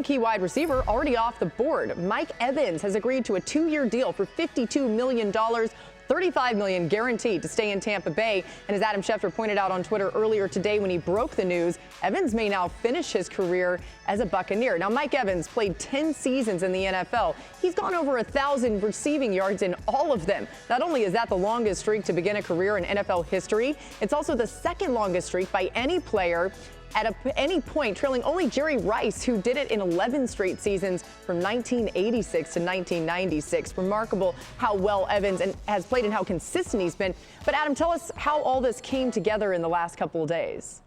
Key wide receiver already off the board. Mike Evans has agreed to a 2-year deal for $52 million, $35 million guaranteed to stay in Tampa Bay. And as Adam Schefter pointed out on Twitter earlier today when he broke the news, Evans may now finish his career as a Buccaneer. Now, Mike Evans played 10 seasons in the NFL. He's gone over 1,000 receiving yards in all of them. Not only is that the longest streak to begin a career in NFL history, it's also the second longest streak by any player at any point, trailing only Jerry Rice, who did it in 11 straight seasons from 1986 to 1996. Remarkable how well Evans has played and how consistent he's been. But Adam, tell us how all this came together in the last couple of days.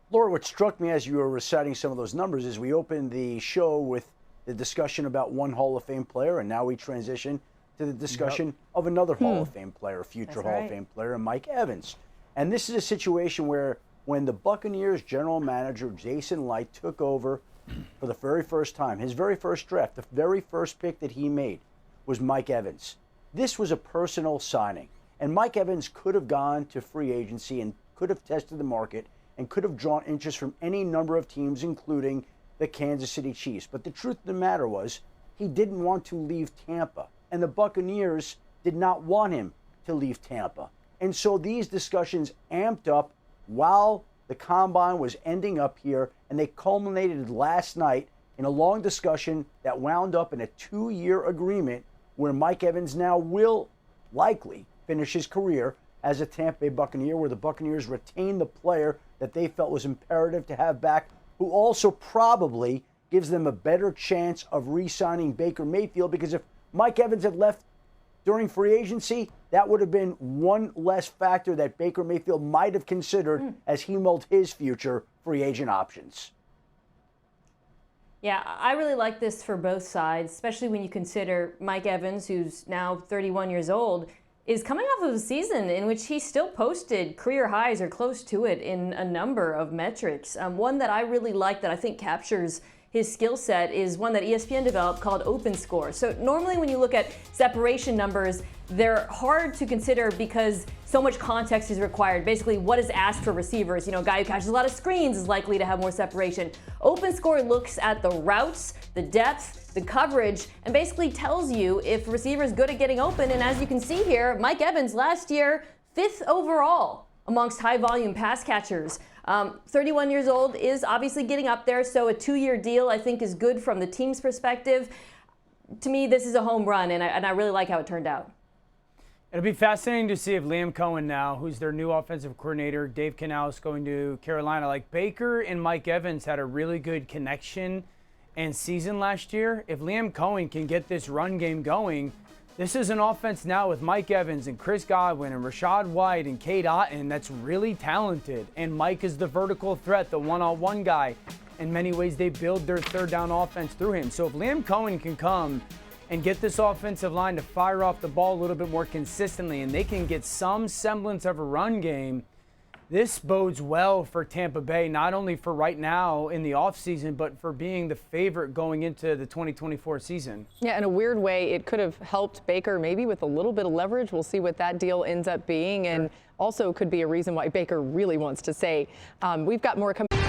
Laura, what struck me as you were reciting some of those numbers is we opened the show with the discussion about one Hall of Fame player, and now we transition to the discussion of another Hall of Fame player, future Hall of Fame player, Mike Evans. And this is a situation where when the Buccaneers general manager Jason Licht took over for the very first time, his very first draft, the very first pick that he made was Mike Evans. This was a personal signing, and Mike Evans could have gone to free agency and could have tested the market and could have drawn interest from any number of teams, including the Kansas City Chiefs. But the truth of the matter was he didn't want to leave Tampa, and the Buccaneers did not want him to leave Tampa. And so these discussions amped up while the combine was ending up here, and they culminated last night in a long discussion that wound up in a 2-year agreement where Mike Evans now will likely finish his career as a Tampa Bay Buccaneer, where the Buccaneers retain the player that they felt was imperative to have back, who also probably gives them a better chance of re-signing Baker Mayfield, because if Mike Evans had left during free agency, that would have been one less factor that Baker Mayfield might have considered as he mulled his future free agent options. Yeah, I really like this for both sides, especially when you consider Mike Evans, who's now 31 years old, is coming off of a season in which he still posted career highs or close to it in a number of metrics. One that I really like that I think captures his skill set is one that ESPN developed called Open Score. So normally when you look at separation numbers, they're hard to consider because so much context is required. Basically, what is asked for receivers? You know, a guy who catches a lot of screens is likely to have more separation. Open Score looks at the routes, the depth, the coverage, and basically tells you if a receiver is good at getting open. And as you can see here, Mike Evans last year, 5th overall amongst high volume pass catchers. 31 years old is obviously getting up there, so a 2-year deal I think is good from the team's perspective. To me, this is a home run, and I really like how it turned out. It'll be fascinating to see if Liam Cohen now, who's their new offensive coordinator, Dave Canales going to Carolina, like Baker and Mike Evans had a really good connection and season last year. If Liam Cohen can get this run game going, this is an offense now with Mike Evans and Chris Godwin and Rashad White and Cade Otton that's really talented. And Mike is the vertical threat, the one-on-one guy. In many ways, they build their third down offense through him. So if Liam Cohen can come and get this offensive line to fire off the ball a little bit more consistently and they can get some semblance of a run game, this bodes well for Tampa Bay, not only for right now in the offseason, but for being the favorite going into the 2024 season. Yeah, in a weird way, it could have helped Baker maybe with a little bit of leverage. We'll see what that deal ends up being, and also could be a reason why Baker really wants to say. We've got more coming.